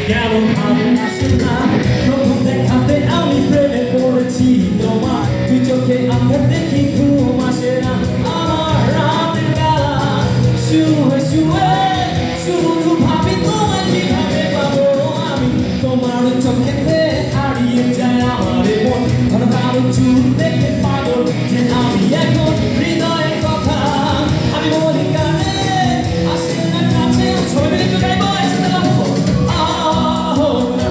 কেমন ভালোবাসে না প্রথম দেখাতে আমি প্রেমে পড়েছি তোমার তুই চোখে আমার দেখি ঘুম আসে না আমার রাতের বেলা শুয়ে শুয়ে শুধু ভাবি তোমায় কিভাবে পাবো আমি তোমার চোখেতে হারিয়ে যায় আমার মন ঘন কালো চুল দেখে পাগল যে আমি এখন হৃদয়ের কথা আমি বলি কানে আসে না কাছে ছবি মিলে একটু গাইবো একসাথে গাবো আহো না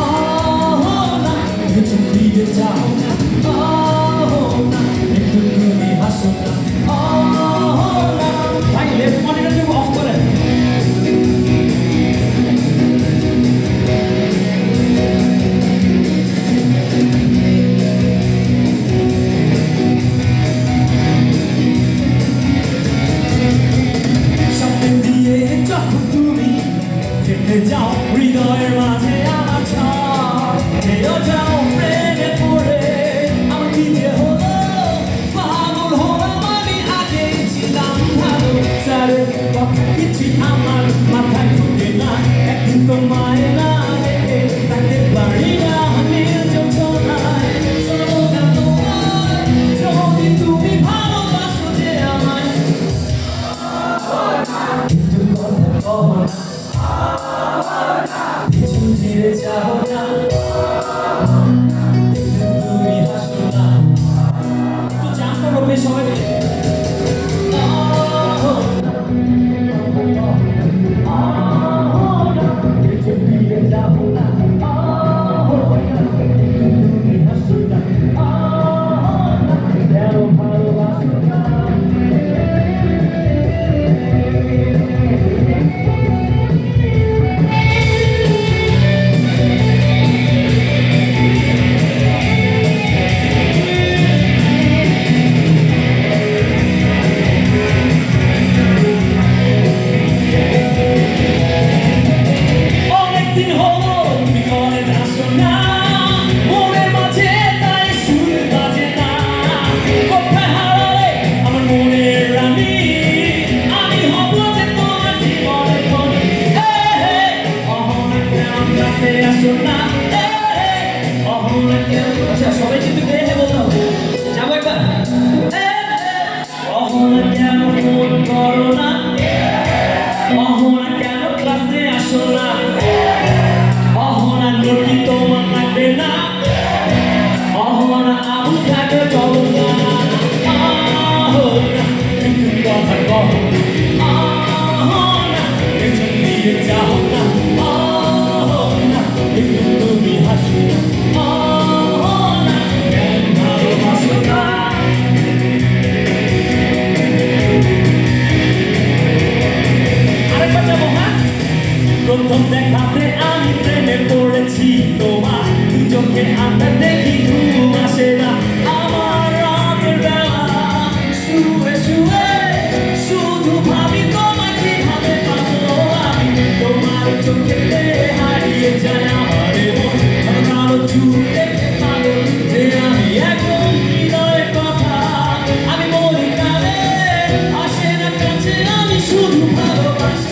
আহো না একটু ফিরে যাও না আহো না একটু তুমি হাসো না আহো না ভাই লেফট মনিটর অফ করে যাও হৃদয়ের মাঝে আমার ছেড়ে যাও প্রেমে পড়ে আমার কি যে হলো পাগল হলাম আমি আগে ছিলাম ভালো স্যারের কথা কিছু আমার মাথায় ঢুকে না একদিন তোমায় না দেখে থাকতে পারি না আমি যন্ত্রণায় চলো না তোমায় যদি তুমি ভালোবাসো যে আমায় কিন্তু কথা কহ না পিছন ফিরে যাও না তুমি হাসো না একটু জাম করবে সবাই পিছন ফিরে যাও না তুমি হাসো না কেন ভালোবাসো না সবাই কিন্তু বেড়ে বলতে হবে যাবো একবার অহনা কেন ফোন করো না অহনা কেন ক্লাসে আসো না অহনা নোটি তোমার লাগবে না অহনা আবু থাকে চলো না আহনা একটু কথা কহ আহনা একটু দিয়ে যাও না আহনা একটু তুমি হাসো না প্রথম দেখাতে আমি প্রেমে পড়েছি তোমার তুই চোখে আমার দেখি ঘুম আসে না আমার রাতের বেলা শুয়ে শুয়ে শুধু ভাবি তোমায় কিভাবে পাবো আমি তোমার চোখেতে হারিয়ে যায় আমার মন কালো চুল দেখে পাগল যে আমি এখন হৃদয়ের কথা আমি বলি কানে আসে না কাছে আমি শুধু ভালোবাসি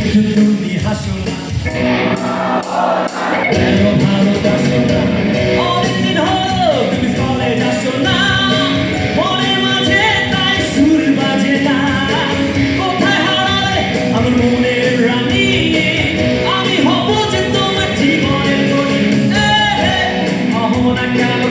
একটু তুমি হাসো না কেন ভালোবাসো না অনেকদিন হলো তুমি কলেজ আসো না মনের মাঝে তাই সুর বাজে না কোথায় হারালে আমার মনের রানী আমি হব যে তোমার জীবনের মনি অহনা কেন